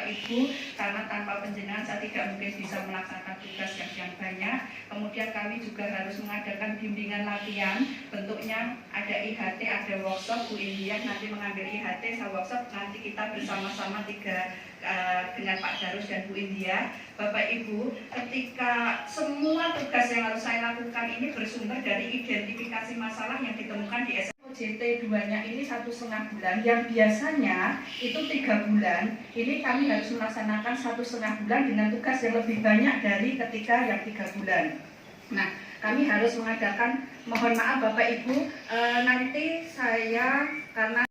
Bapak Ibu, karena tanpa penjenengan saya tidak mungkin bisa melaksanakan tugas yang banyak. Kemudian kami juga harus mengadakan bimbingan latihan, bentuknya ada IHT, ada workshop. Bu India nanti mengambil IHT, saya workshop, nanti kita bersama-sama dengan Pak Darus dan Bu India. Bapak Ibu, ketika semua tugas yang harus saya lakukan ini bersumber dari identifikasi masalah yang ditemukan di OJT 2-nya ini 1,5 bulan, yang biasanya itu 3 bulan, ini kami harus melaksanakan 1,5 bulan dengan tugas yang lebih banyak dari ketika yang 3 bulan. Nah, kami harus mengadakan, mohon maaf Bapak Ibu, nanti saya karena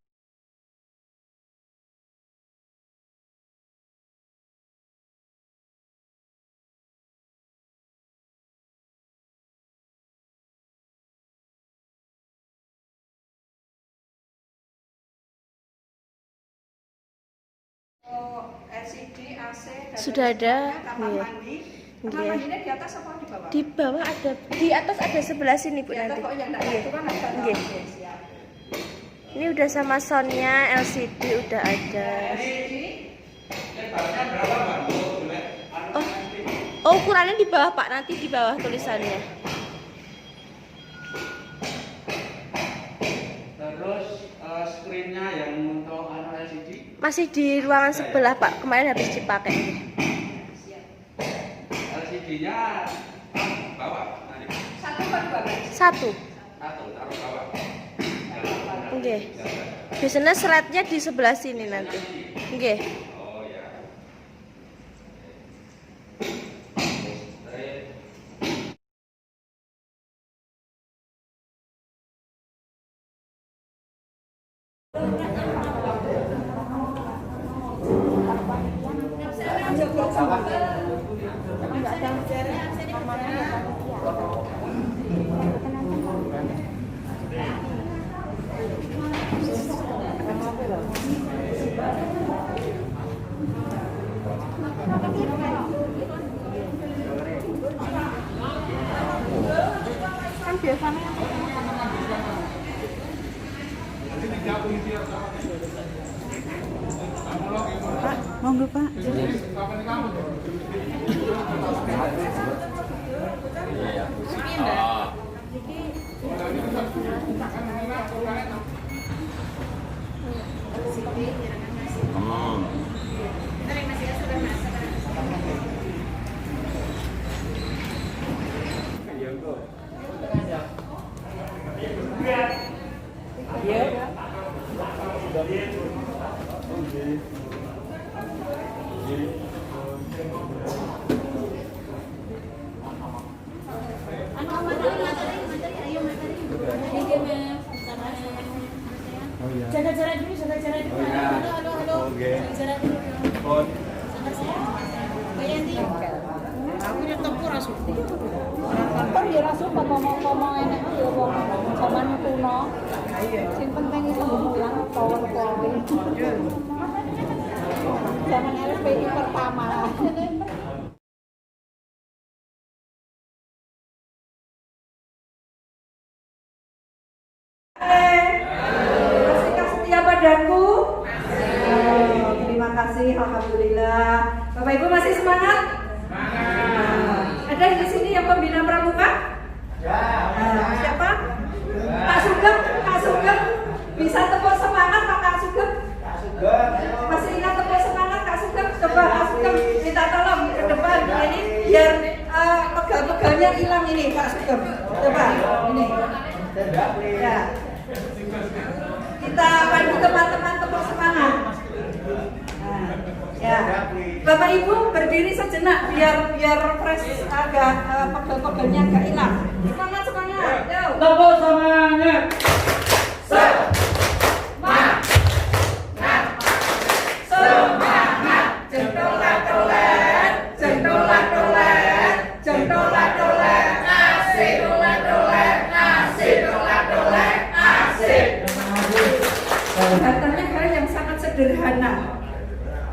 LCD, AC, sudah ada. kamar mandi. Kamar mandinya di atas apa di bawah? Di bawah ada, di atas ada sebelah sini Bu nanti. Kok yang itu kan ada. Ini udah sama soundnya, LCD udah ada. Oh, ukurannya di bawah Pak, nanti di bawah tulisannya. Terus screen-nya yang untuk LCD masih di ruangan sebelah Pak, kemarin habis dipakai. LCD-nya bawah nanti. Satu apa dua? Satu. Taruh bawah. Oke. Biasanya slide-nya di sebelah sini nanti. Oke. Oh ya. Kan biasanya Pak, monggo Pak. Jaga jarak dulu, jaga jarak dulu. Halo, halo. Oke. Jarak dulu. On. Sama saya. Mbak Yanti. Aku nyetempu rasul. Kan ya rasul kok ngomong enak ya wong zaman kuno. Sing penting itu mulang power point. Zaman LPI pertama. Masihkah setia padaku? Terima kasih, alhamdulillah. Bapak Ibu masih semangat? Ada di sini yang pembina pramuka? Siapa? Kak Sugeng, Kak Sugeng. Bisa tepuk semangat Pak Kak Sugeng? Masih ingat tepuk semangat Kak Sugeng? Coba Kak Sugeng minta tolong ke depan ini biar pegal-pegalnya hilang ini Kak Sugeng. Coba ini. Ya. Kita bantu teman-teman tepuk semangat. Nah, ya. Bapak Ibu berdiri sejenak biar fresh agak pegel-pegelnya agak hilang. Semangat semangat. Yo. Tepuk semangat. Semangat. Jentolat-tolat, jentolat-tolat, jentolat-tolat, asik tolat-tolat, asik tolat-tolat, asik. Kelihatannya hal yang sangat sederhana.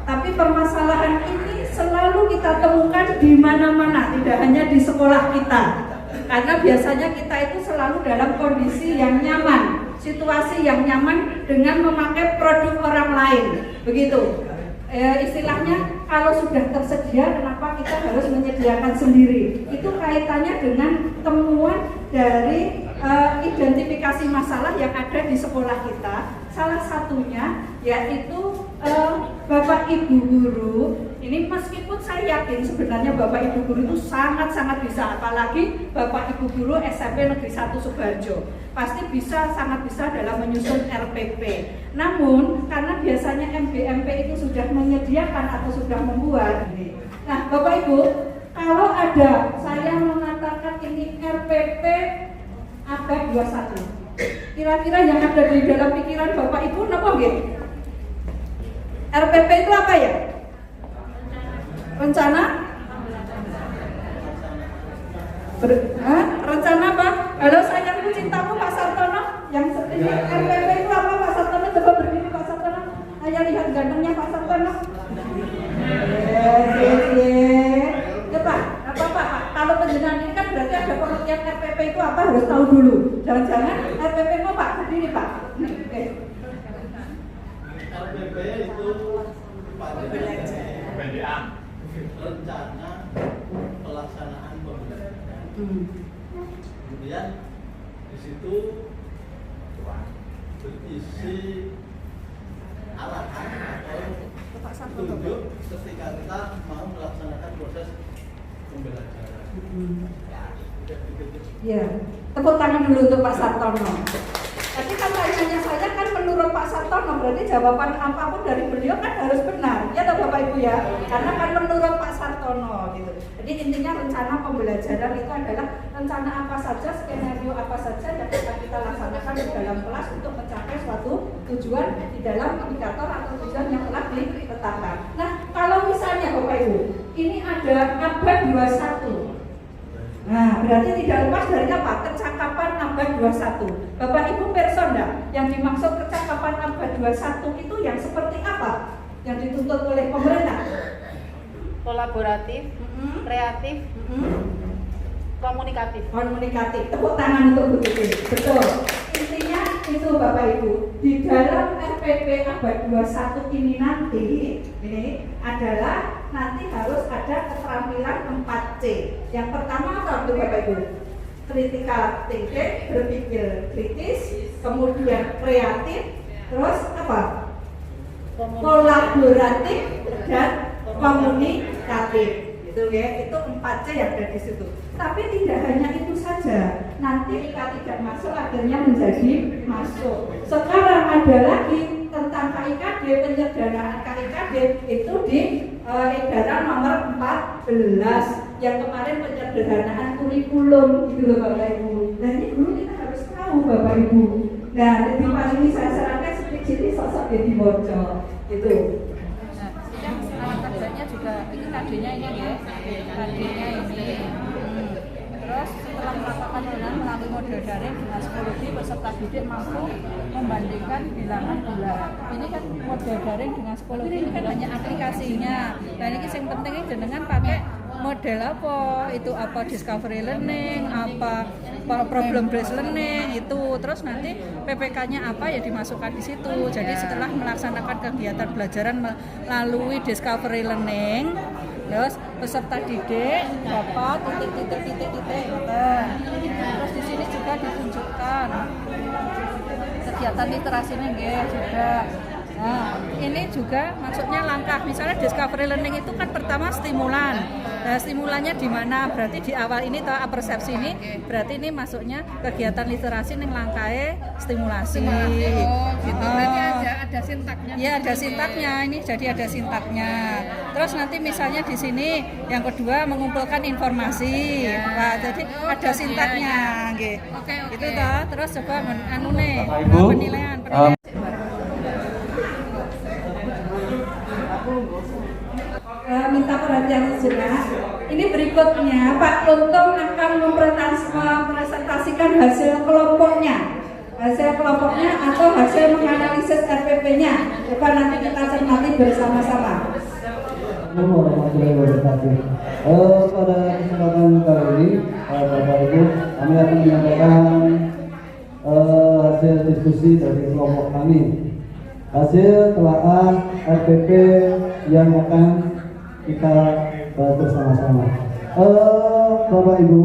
Tapi permasalahan ini selalu kita temukan di mana-mana, tidak hanya di sekolah kita. Karena biasanya kita itu selalu dalam kondisi yang nyaman, situasi yang nyaman dengan memakai produk orang lain. Begitu. istilahnya kalau sudah tersedia kenapa kita harus menyediakan sendiri? Itu kaitannya dengan temuan dari identifikasi masalah yang ada di sekolah kita. Salah satunya yaitu Bapak Ibu guru. Ini meskipun saya yakin sebenarnya Bapak Ibu guru itu sangat-sangat bisa, apalagi Bapak Ibu guru SMP Negeri 1 Subarjo pasti bisa, sangat bisa dalam menyusun RPP. Namun karena biasanya MBMP itu sudah menyediakan atau sudah membuat. Nah Bapak Ibu, kalau ada saya mengatakan ini RPP abad 21, kira-kira yang ada di dalam pikiran Bapak Ibu apa nggih? RPP itu apa ya? Rencana? Rencana apa? Halo sayangku cintamu Pak Sartono. Yang ini RPP itu apa Pak Sartono? Coba berdiri Pak Sartono. Ayo lihat gantengnya Pak Sartono. Ya Pak, apa Pak? Kalau penjenengan ini kan berarti ada pengertian RPP itu apa harus tahu dulu. Jangan-jangan RPP mau Pak berdiri Pak. RPP itu PDA, rencana pelaksanaan pembelajaran. Kemudian di situ berisi arahan atau petunjuk ketika kita mau melaksanakan proses pembelajaran. Ya, tepuk tangan dulu untuk Pak Sartono. Jadi kan tanya saya kan menurut Pak Sartono berarti jawaban apapun dari beliau kan harus benar, ya toh Bapak Ibu ya, karena kan menurut Pak Sartono gitu. Jadi intinya rencana pembelajaran itu adalah rencana apa saja, skenario apa saja yang akan kita laksanakan di dalam kelas untuk mencapai suatu tujuan di dalam indikator atau tujuan yang telah ditetapkan. Nah kalau misalnya Bapak Ibu ini ada abad 21. Nah, berarti tidak lepas dari apa? Kecakapan abad 21. Bapak Ibu person enggak? Yang dimaksud kecakapan abad 21 itu yang seperti apa? Yang dituntut oleh pemerintah? Kolaboratif, kreatif, komunikatif. Komunikatif. Tepuk tangan untuk Bu Titin. Betul. Intinya itu Bapak Ibu. Di dalam RPP abad 21 ini nanti adalah nanti harus ada keterampilan 4C. Yang pertama apa untuk Bapak Ibu? Critical thinking, berpikir kritis, kemudian kreatif, terus apa? Kolaboratif dan komunikatif. Itu ya, itu 4C yang ada di situ. Tapi tidak hanya itu saja. Nanti jika tidak masuk akhirnya menjadi masuk. Sekarang ada lagi tentang KIKD, penyederhanaan KIKD itu di edaran nomor 14 yang kemarin penyederhanaan kurikulum gitu loh Bapak Ibu. Nah ini dulu kita harus tahu Bapak Ibu. Nah di pas ini saya sarankan sedikit sosok jadi bocor gitu. Alat kerjanya juga ini KD-nya ini ya, KD-nya ini. Terus setelah melakukan dengan melalui model daring dengan psikologi peserta didik mampu membandingkan bilangan bulan. Ini kan model daring dengan psikologi ini kan banyak aplikasinya. Dan ini yang penting ini dengan pakai model apa? Itu apa discovery learning, apa problem based learning itu. Terus nanti PPK-nya apa ya dimasukkan di situ. Jadi setelah melaksanakan kegiatan belajaran melalui discovery learning, terus peserta didik dapat titik. Terus di sini juga ditunjukkan kegiatan literasinya juga. Nah, ini juga maksudnya langkah, misalnya discovery learning itu kan pertama stimulan. Nah, stimulannya di mana? Berarti di awal ini atau persepsi ini, berarti ini masuknya kegiatan literasi yang langkahnya stimulasi. Oh, gitu. Berarti ada sintaknya. Iya, ada sintaknya. Ini jadi ada sintaknya. Terus nanti misalnya di sini yang kedua mengumpulkan informasi. Wah, jadi ada sintaknya, nggih. Oke. Itu toh. Terus coba penilaian. Minta perhatian sejenak. Ini berikutnya Pak Lontong akan mempresentasikan hasil kelompoknya. Hasil kelompoknya atau hasil menganalisis RPP-nya. Coba nanti kita cermati bersama-sama. Assalamualaikum warahmatullahi wabarakatuh. Pada kesempatan kali ini, Bapak Ibu, kami akan menyampaikan hasil diskusi dari kelompok kami. hasil telaah RPP yang akan kita bahas bersama-sama. Bapak Ibu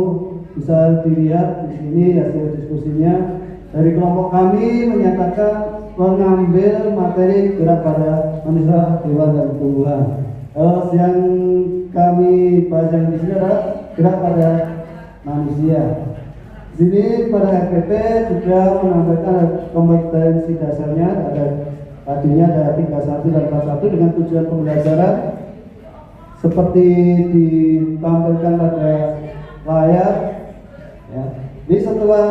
bisa dilihat di sini hasil diskusinya. Dari kelompok kami menyatakan mengambil materi gerak pada manusia, hewan dan tumbuhan. Yang kami bahas yang di sini adalah gerak pada manusia. Di sini pada RPP juga menambahkan kompetensi dasarnya, tadinya ada 31 dan 41 dengan tujuan pembelajaran seperti ditampilkan pada layar. Ya. Jadi setelah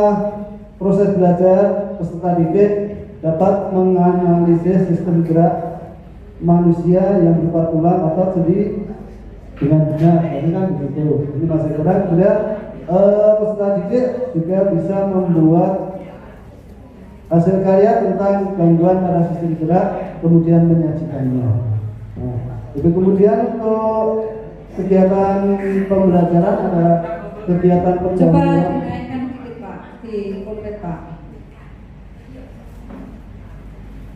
proses belajar, peserta didik dapat menganalisis sistem gerak manusia yang berupa tulang atau sendi dengan benar. Ini kan begitu. Ini masih kurang. Kemudian peserta didik juga bisa membuat hasil karya tentang gangguan pada sistem gerak, kemudian menyajikannya. Nah, itu kemudian untuk kegiatan pembelajaran ada kegiatan Coba pendampingan. dinaikkan dikit Pak, di pulpit Pak.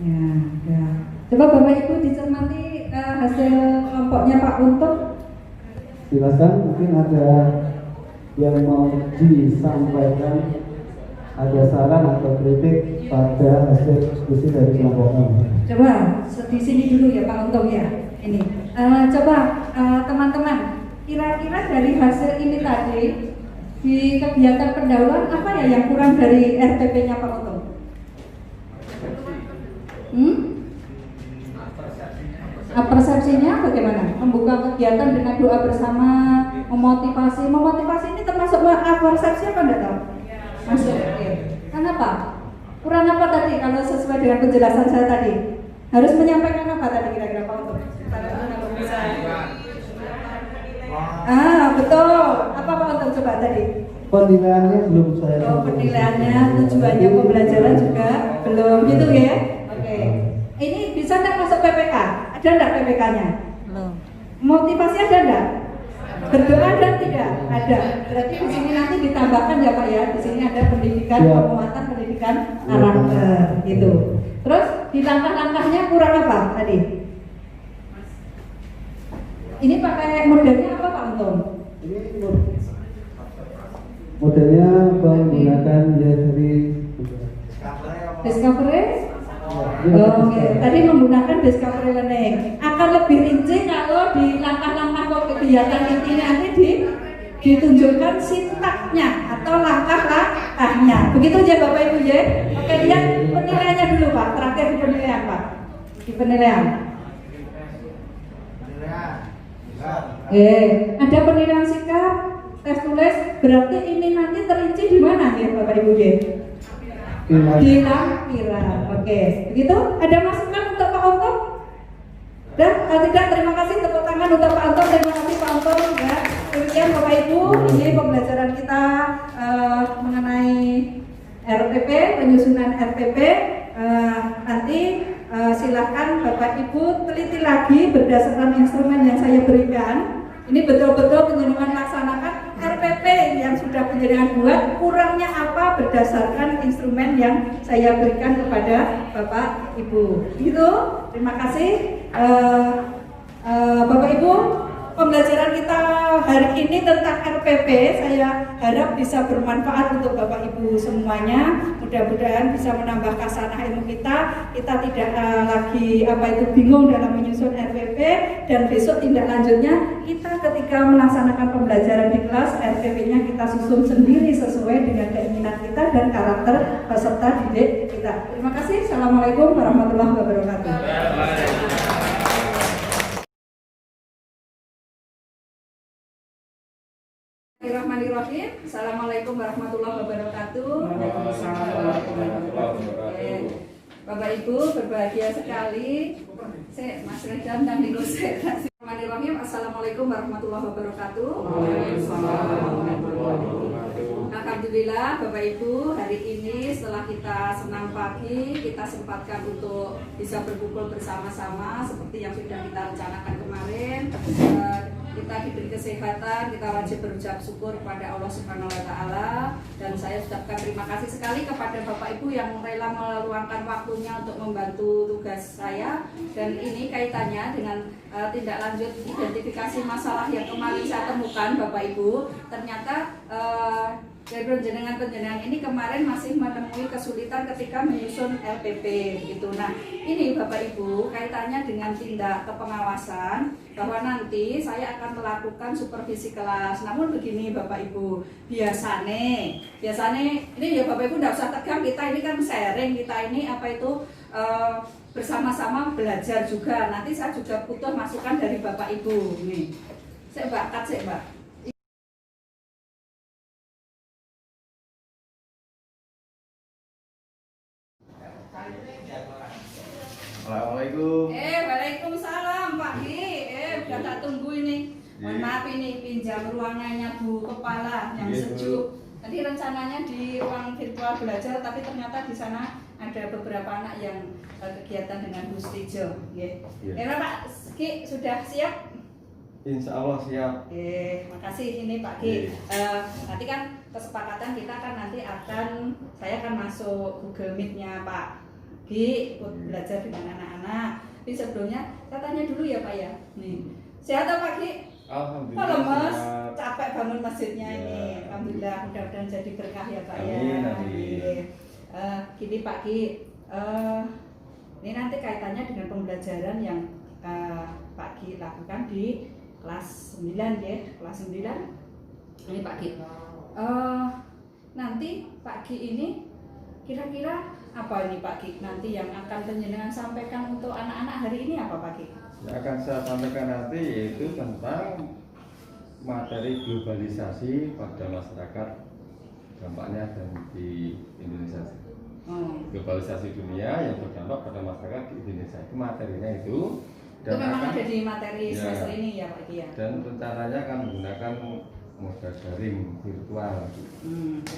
Ya. Coba Bapak Ibu dicermati hasil kelompoknya Pak Untung. Silakan, mungkin ada yang mau disampaikan, ada saran atau kritik pada hasil diskusi dari kelompok kami. Coba di sini dulu ya Pak Untung ya. Ini coba teman-teman, kira-kira dari hasil ini tadi di kegiatan pendahuluan apa ya yang kurang dari RPP-nya Pak Untung? Persepsinya bagaimana? Membuka kegiatan dengan doa bersama, memotivasi. Memotivasi ini termasuk persepsi apa enggak tahu? Masuk. Oke. Kenapa? Kurang apa tadi kalau sesuai dengan penjelasan saya tadi? Harus menyampaikan apa tadi kira-kira Pak Untung? Bisa. Betul. Apa Pak Untung coba tadi? Penilaiannya belum saya. Penilaiannya, tujuannya pembelajaran juga belum gitu ya? Oke. Ini bisa nggak masuk PPK? Ada nggak PPK-nya? Belum. Motivasi ada nggak? Berdoa dan tidak ada. Berarti di sini nanti ditambahkan ya Pak ya. Di sini ada pendidikan, penguatan pendidikan karakter gitu. Terus di langkah-langkahnya kurang apa tadi? Ini pakai modelnya apa Pak Untung? Ini modelnya menggunakan dari Discovery. Oke. Tadi menggunakan Discovery Learning. Akan lebih rinci kalau di langkah-langkah kegiatan ini nanti ditunjukkan sintaknya atau langkah-langkahnya. Begitu aja Bapak Ibu ya. Oke, lihat penilaiannya dulu Pak. Terakhir di penilaian Pak. Di penilaian. Ada penilaian sikap, tes tulis. Berarti ini nanti terinci di mana ya Bapak Ibu ya? Di lampiran. Oke, begitu. Ada masukan untuk Pak Untung? Dan tidak, terima kasih, tepuk tangan untuk Pak Untung. Terima kasih Pak Untung ya. Demikian Bapak Ibu, ini pembelajaran kita mengenai RPP, penyusunan RPP. Nanti silakan Bapak Ibu teliti lagi berdasarkan instrumen yang saya berikan. Ini betul-betul penjenengan laksanakan RPP yang sudah penjenengan buat, kurangnya apa berdasarkan instrumen yang saya berikan kepada Bapak Ibu. Gitu. Terima kasih Bapak Ibu. Pembelajaran kita hari ini tentang RPP saya harap bisa bermanfaat untuk Bapak Ibu semuanya. Mudah-mudahan bisa menambah khasanah ilmu kita. Kita tidak lagi bingung dalam menyusun RPP, dan besok tindak lanjutnya kita ketika melaksanakan pembelajaran di kelas, RPP-nya kita susun sendiri sesuai dengan keinginan kita dan karakter peserta didik kita. Terima kasih. Assalamualaikum warahmatullahi wabarakatuh. Bismillahirrahmanirrahim. Assalamualaikum warahmatullahi wabarakatuh. Bapak Ibu berbahagia sekali. Mas Redam dan Minggu Bismillahirrahmanirrahim. Assalamualaikum warahmatullahi wabarakatuh. Alhamdulillah Bapak Ibu, hari ini setelah kita senam pagi, kita sempatkan untuk bisa berkumpul bersama-sama seperti yang sudah kita rencanakan kemarin. kita diberi kesehatan, kita wajib berucap syukur kepada Allah Subhanahu wa taala, dan saya ucapkan terima kasih sekali kepada Bapak Ibu yang rela meluangkan waktunya untuk membantu tugas saya. Dan ini kaitannya dengan tindak lanjut identifikasi masalah yang kemarin saya temukan, Bapak Ibu. Ternyata dari penjenengan ini kemarin masih menemui kesulitan ketika menyusun LPP gitu. Nah, ini Bapak Ibu kaitannya dengan tindak kepengawasan, bahwa nanti saya akan melakukan supervisi kelas. Namun begini Bapak Ibu, biasanya ini ya Bapak Ibu tidak usah tegang, kita ini kan sharing, kita ini bersama-sama belajar juga. Nanti saya juga butuh masukan dari Bapak Ibu. Nih, saya Mbak. Assalamualaikum. Waalaikumsalam Pak Gi. Udah tak tunggu ini. Mohon maaf ini pinjam ruangannya Bu Kepala yang sejuk. Tadi rencananya di ruang virtual belajar, tapi ternyata di sana ada beberapa anak yang kegiatan dengan Bu Stijo. Pak Gi sudah siap? Insya Allah siap. Makasih ini Pak Gi. Nanti kan kesepakatan kita kan nanti saya akan masuk Google Meet-nya Pak Gi, ikut belajar dengan anak-anak. Tapi sebelumnya saya tanya dulu ya Pak ya. Nih, sehat Pak Gi? Alhamdulillah. Halo Mas, sihat. capek bangun masjidnya Ya. ini. Alhamdulillah, mudah-mudahan jadi berkah ya Pak ya. Amin. Gini Pak Gi, ini nanti kaitannya dengan pembelajaran yang Pak Gi lakukan di kelas 9 ya, kelas 9. Ini Pak Gi. Nanti Pak Gi ini kira-kira apa ini Pak Gi? Nanti yang akan penjenengan sampaikan untuk anak-anak hari ini apa Pak Gi? Yang akan saya sampaikan nanti yaitu tentang materi globalisasi pada masyarakat, dampaknya dan di Indonesia. Globalisasi dunia yang berdampak pada masyarakat di Indonesia, itu materinya itu. Dan itu memang ada di materi semester ini ya Pak Gi ya? Dan rencananya akan menggunakan moda daring virtual.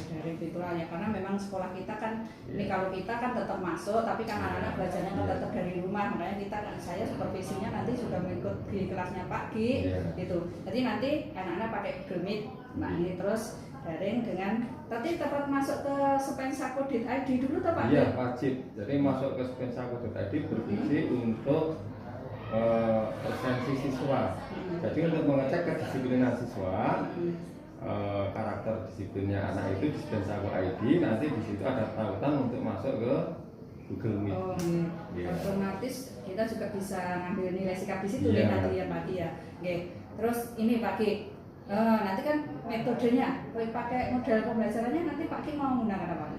Daring virtual ya, karena memang sekolah kita kan ini kalau kita kan tetap masuk, tapi kan anak-anak belajarnya kan tetap dari rumah, makanya kita kan saya supervisinya nanti juga mengikut di kelasnya Pak Gi gitu. Jadi nanti anak-anak pakai Google Meet, nah ini terus daring dengan tadi tepat masuk ke spensako.id dulu tuh Pak Gi? Iya wajib. Jadi masuk ke spensako.id berfungsi untuk presensi siswa. Jadi untuk mengecek kedisiplinan siswa, karakter disiplinnya anak itu di Spensako ID, nanti di situ ada tautan untuk masuk ke Google Meet. Otomatis kita juga bisa ngambil nilai sikap di situ ya nanti ya Pak Gi ya. Oke. Terus ini Pak Gi, nanti kan metodenya, pakai model pembelajarannya nanti Pak Gi mau menggunakan apa?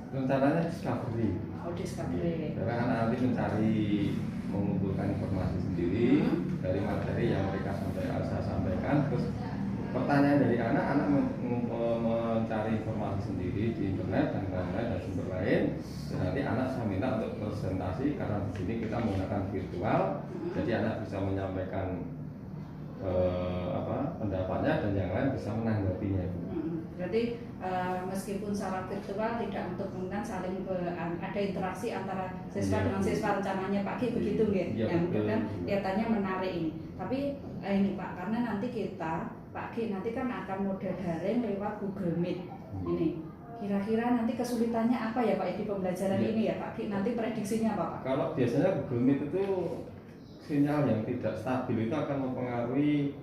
Rencananya discovery. Discovery. Karena anak nanti mencari, mengumpulkan informasi sendiri dari materi yang mereka saya sampaikan. Terus pertanyaan dari anak mencari informasi sendiri di internet dan lain-lain dan sumber lain. Dan nanti anak saya minta untuk presentasi, karena di sini kita menggunakan virtual, jadi anak bisa menyampaikan pendapatnya dan yang lain bisa menanggapinya. Berarti meskipun secara virtual tidak untuk menggunakan saling ada interaksi antara siswa dengan siswa, rencananya Pak Gi begitu nggih? Yang mudah-mudahan kelihatannya menarik ini. Tapi ini Pak, karena nanti kita Pak Gi nanti kan akan model daring lewat Google Meet ini. Kira-kira nanti kesulitannya apa ya Pak di pembelajaran ini ya Pak Gi? Nanti prediksinya apa Pak? Kalau biasanya Google Meet itu sinyal yang tidak stabil itu akan mempengaruhi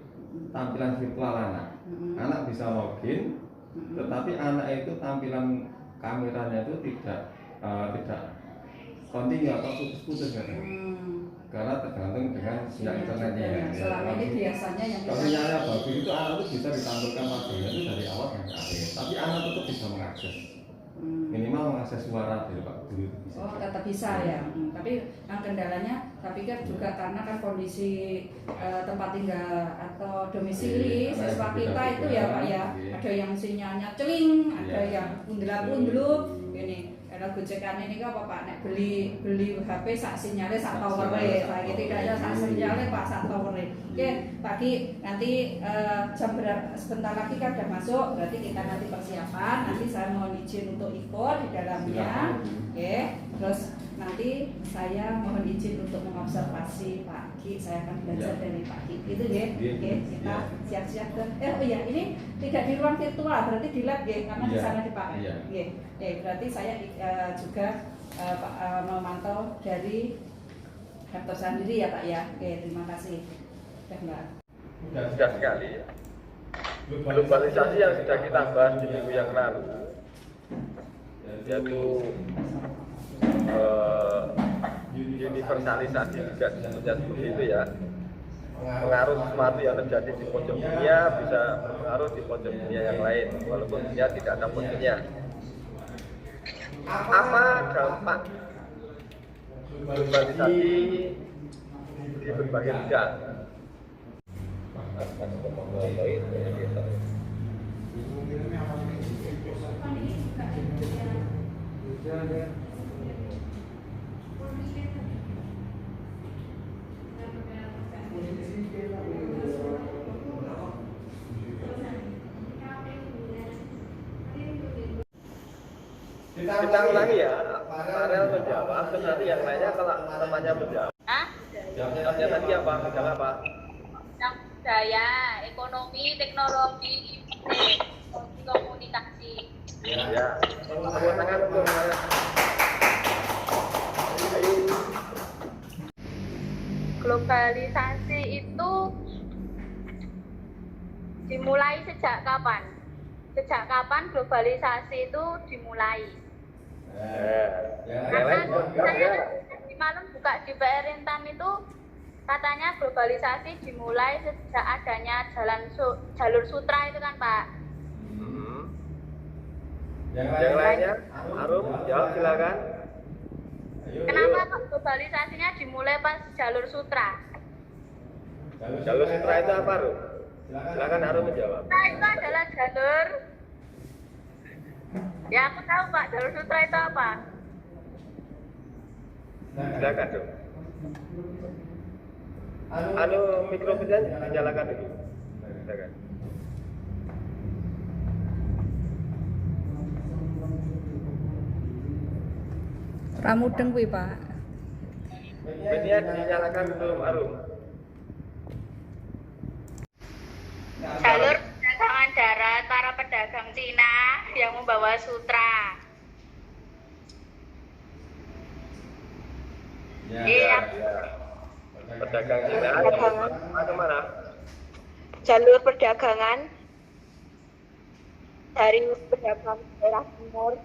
tampilan virtual anak. Anak bisa login, tetapi anak itu tampilan kameranya itu tidak kontinu atau putus-putus karena tergantung dengan sinyal internetnya. Selama ini biasanya yang kalau sinyalnya bagus itu anak itu bisa ditampilkan wajahnya itu dari awal sampai akhir, tapi anak tetap bisa mengakses. Minimal mengakses suara dari Pak Guru bisa. Oh, tetap bisa ya. Tapi yang kendalanya saya pikir juga karena kan kondisi tempat tinggal atau domisili siswa kita itu ya Pak ya. Ada yang sinyalnya celing, ada yang undel-undel ini. Karena gojekan ini kok Pak nek beli HP sak sinyalnya sak towere, saiki tidaknya sak sinyalnya Pak sak towere. Oke, Pak Gi, nanti jam berapa sebentar lagi kan udah masuk, berarti kita nanti persiapan. Nanti saya mohon izin untuk ikut di dalamnya. Oke, terus nanti saya mohon izin untuk mengobservasi Pak Ki, saya akan belajar dari Pak Ki. Gitu ya. Oke, kita siap-siap ke. Oh iya, ini tidak di ruang virtual, berarti di lab ya, karena di sana dipakai. Oke, berarti saya juga memantau dari kantor sendiri ya Pak ya. Oke, terima kasih. Oke, Mbak. Sudah sekali. Globalisasi yang sudah kita bahas di minggu yang lalu, yaitu universalisasi juga disebutnya seperti itu ya. Pengaruh sesuatu yang terjadi di pojok dunia bisa berpengaruh di pojok dunia yang lain, walaupun dia tidak ada pojoknya. Apa dampak globalisasi di berbagai bidang? Kita ulangi ya, Farel menjawab, terus nanti yang lainnya kalau temannya menjawab. Jawabnya tadi apa? Bidang apa? Bidang budaya, ekonomi, teknologi, komunikasi. Ya, tepuk tangan untuk Farel. Globalisasi itu dimulai sejak kapan? Sejak kapan globalisasi itu dimulai? Karena saya di malam buka di PR Intan itu katanya globalisasi dimulai sejak adanya jalur sutra itu kan Pak. Yang lainnya, Arum, jawab silakan. Kenapa kok globalisasinya dimulai pas jalur sutra? Jalur sutra itu apa, Rum? Silakan Arum menjawab. Sutra itu adalah jalur. Ya aku tahu Pak, jalur sutra itu apa? Silakan, Rum. Mikrofonnya dinyalakan dulu. Silakan. Ramudeng kuwi, Pak. Media dinyalakan dulu, Arum. Jalur perdagangan darat para pedagang Cina yang membawa sutra. Iya. Pedagang Cina kemana? Jalur perdagangan dari pedagang daerah timur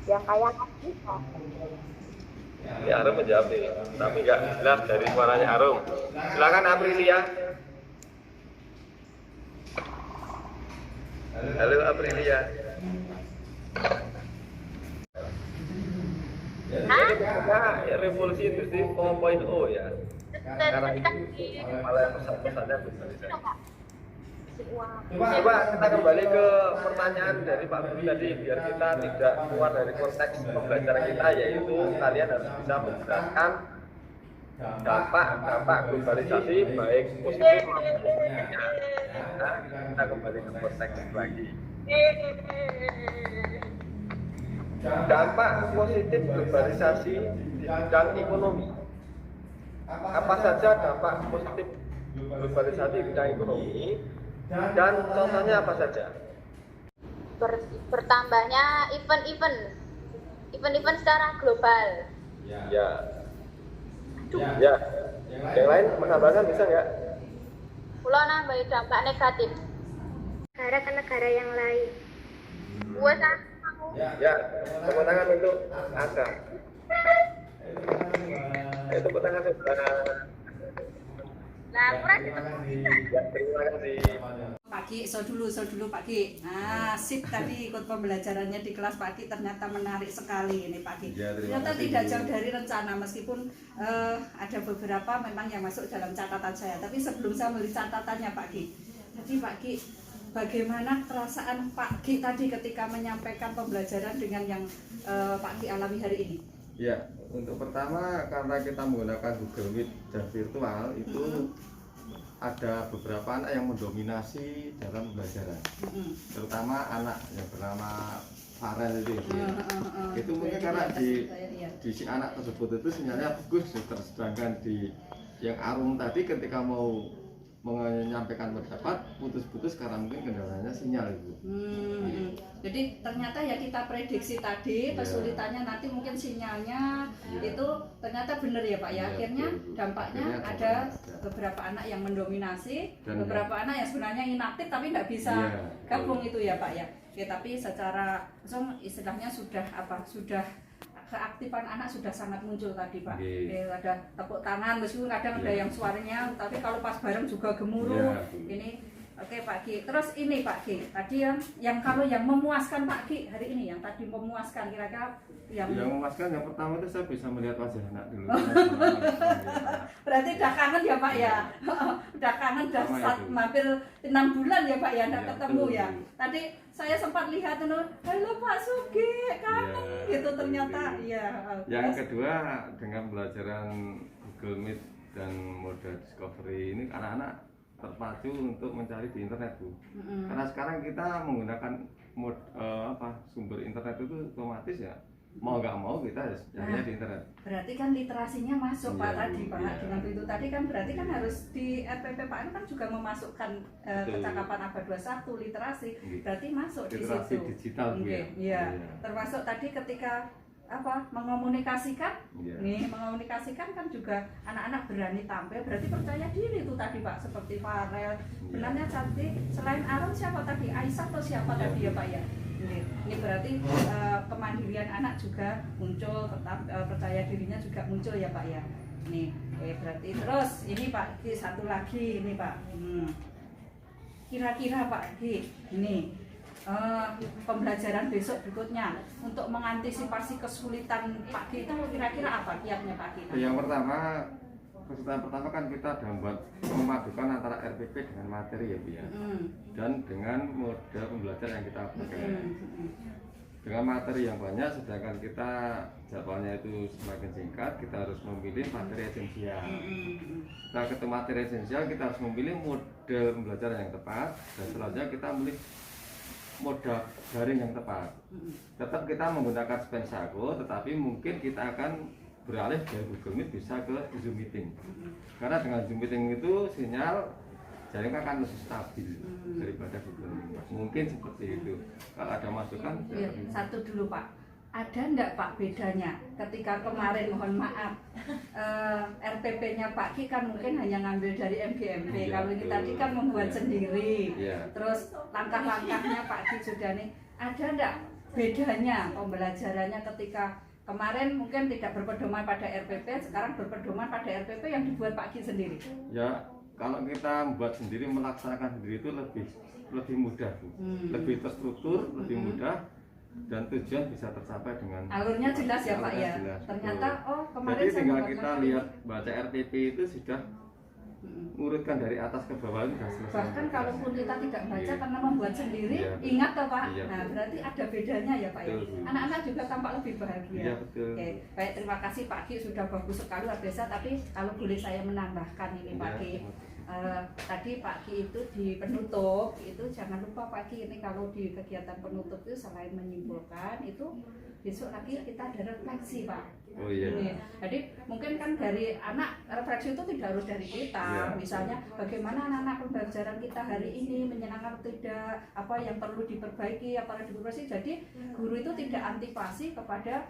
yang kaya Afrika. Ya, Arum menjawab nih, tapi nggak jelas dari suaranya Arum. Silakan Aprilia. Halo Aprilia. Ya, revolusi industri 4.0 ya. Sekarang ini malah pesan-pesannya globalisasi. Coba kita kembali ke pertanyaan dari Pak Guru tadi, biar kita tidak keluar dari konteks pembelajaran kita, yaitu kalian harus bisa menjelaskan dampak globalisasi baik positif maupun negatifnya. Nah, kita kembali ke konteks lagi. Dampak positif globalisasi di bidang ekonomi. Apa saja dampak positif globalisasi di bidang ekonomi? Dan contohnya apa saja? Bertambahnya event-event secara global. Ya. Yang lain menambahkan bisa nggak? Pulau nambahin dampak negatif. Negara ke negara yang lain. USA mau. Ya, tepuk tangan untuk Aka. Tepuk tangan sebelah. Nah, kurang Ya, terima kasih. Pak Ki, so dulu Pak Ki. Nah, sip tadi ikut pembelajarannya di kelas Pak Ki, ternyata menarik sekali ini Pak Ki. Ya, Ternyata tidak jauh dari rencana, meskipun ada beberapa memang yang masuk dalam catatan saya. Tapi sebelum saya melihat catatannya Pak Ki, jadi Pak Ki, bagaimana perasaan Pak Ki tadi ketika menyampaikan pembelajaran dengan yang Pak Ki alami hari ini? Ya, untuk pertama karena kita menggunakan Google Meet dan virtual itu ada beberapa anak yang mendominasi dalam pembelajaran, terutama anak yang bernama Farel itu ya. Itu mungkin karena di si anak tersebut itu sinyalnya bagus, sedangkan di yang Arum tadi ketika mau menyampaikan pendapat putus-putus karena mungkin kendalanya sinyal itu. Jadi ternyata ya kita prediksi tadi kesulitannya nanti mungkin sinyalnya itu ternyata benar ya Pak ya. Akhirnya dampaknya ada beberapa anak yang mendominasi, dan beberapa anak yang sebenarnya inaktif tapi nggak bisa gabung itu ya Pak ya. Oke, tapi secara langsung istilahnya sudah keaktifan anak sudah sangat muncul tadi Pak. Ada tepuk tangan meskipun kadang ada yang suaranya, tapi kalau pas bareng juga gemuruh. Ini oke Pak Ki. Terus ini Pak Ki, tadi yang kalau yang memuaskan Pak Ki hari ini yang tadi memuaskan kira-kira yang memuaskan yang pertama itu saya bisa melihat wajah anak dulu. Berarti udah kangen ya Pak ya. Udah kangen udah hampir 6 bulan ya Pak ya enggak ketemu ya. Tadi saya sempat lihat tuh, halo Pak Sugi, kangen gitu ternyata. Yang kedua dengan pelajaran Google Meet dan mode discovery ini anak-anak terpacu untuk mencari di internet Bu. Karena sekarang kita menggunakan sumber internet itu otomatis ya. Mau nggak mau kita carinya di internet. Berarti kan literasinya masuk Pak tadi Pak. Dengan itu tadi kan berarti kan harus di RPP Pak kan juga memasukkan percakapan abad 21 literasi. Berarti masuk literasi di situ. Digital Bu ya. Iya. Termasuk tadi ketika mengomunikasikan mengomunikasikan kan juga anak-anak berani tampil, berarti percaya diri itu tadi Pak, seperti Farel. Benarnya tadi selain Arum siapa tadi, Aisyah atau siapa tadi ya Pak ya. Ini berarti kemandirian anak juga muncul, tetap percaya dirinya juga muncul ya Pak ya. Nih berarti terus ini Pak satu lagi ini Pak. Kira-kira Pak ini pembelajaran besok berikutnya untuk mengantisipasi kesulitan Pak Ki itu kira-kira apa kiatnya Pak Ki? Yang pertama, kesulitan pertama kan kita dapat memadukan antara RPP dengan materi ya Bu ya, dan dengan mode pembelajaran yang kita pakai. Dengan materi yang banyak, sedangkan kita jadwalnya itu semakin singkat, kita harus memilih materi esensial. Setelah ketemu materi esensial, kita harus memilih mode pembelajaran yang tepat, dan selanjutnya kita memilih mode daring yang tepat. Tetap kita menggunakan Spensago, tetapi mungkin kita akan beralih dari Google Meet bisa ke Zoom Meeting. Karena dengan Zoom Meeting itu sinyal jaringan akan lebih stabil daripada Google Meet. Mungkin seperti itu. Kalau ada masukan, satu dulu Pak. Ada enggak Pak bedanya ketika kemarin mohon maaf RPP-nya Pak Ki kan mungkin hanya ngambil dari MGMP, kalau ini tadi kan membuat sendiri. Terus langkah-langkahnya Pak Ki sudah nih, ada enggak bedanya pembelajarannya ketika kemarin mungkin tidak berpedoman pada RPP, sekarang berpedoman pada RPP yang dibuat Pak Ki sendiri? Ya, kalau kita membuat sendiri, melaksanakan sendiri itu lebih mudah Bu. Lebih terstruktur, lebih mudah, dan tujuan bisa tercapai dengan alurnya jelas ya Pak ya. Ternyata kemarin jadi tinggal kita lihat baca RPP itu sudah urutkan dari atas ke bawah itu sudah selesai. Bahkan kalaupun kita tidak baca karena membuat sendiri, ingat toh Pak. Nah berarti ada bedanya ya Pak ya. Anak-anak juga tampak lebih bahagia. Oke, baik, terima kasih Pak Ki, sudah bagus sekali luar biasa. Tapi kalau boleh saya menambahkan ini Pak Ki, tadi Pak Ki itu di penutup itu jangan lupa Pak Ki, ini kalau di kegiatan penutup itu selain menyimpulkan itu besok lagi kita ada refleksi Pak. Jadi mungkin kan dari anak refleksi itu tidak harus dari kita. Misalnya bagaimana anak-anak pembelajaran kita hari ini menyenangkan atau tidak, apa yang perlu diperbaiki, apa yang diperbaiki. Jadi guru itu tidak antipasi kepada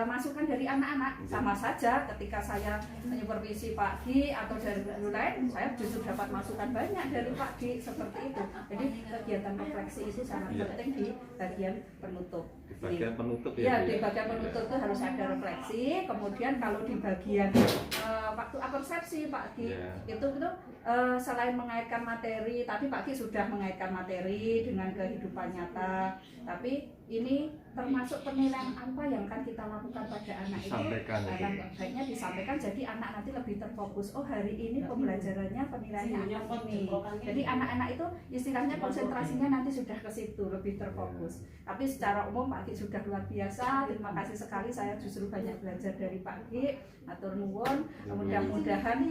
masukan dari anak-anak. Sama saja ketika saya menyupervisi Pak Ki atau dari guru lain, saya justru dapat masukan banyak dari Pak Ki seperti itu. Jadi kegiatan refleksi itu sangat penting di bagian penutup. Di bagian penutup di bagian penutup itu harus ada refleksi. Kemudian kalau di bagian waktu persepsi Pak Ki itu selain mengaitkan materi, tadi Pak Ki sudah mengaitkan materi dengan kehidupan nyata, tapi ini termasuk penilaian apa yang akan kita lakukan pada anak itu baiknya disampaikan, jadi anak nanti lebih terfokus. Oh hari ini pembelajarannya penilaiannya ini, jadi anak-anak itu istilahnya konsentrasinya nanti sudah ke situ, lebih terfokus. Tapi secara umum Pak Ki sudah luar biasa, terima kasih sekali, saya justru banyak belajar dari Pak Ki. Matur nuwun, mudah-mudahan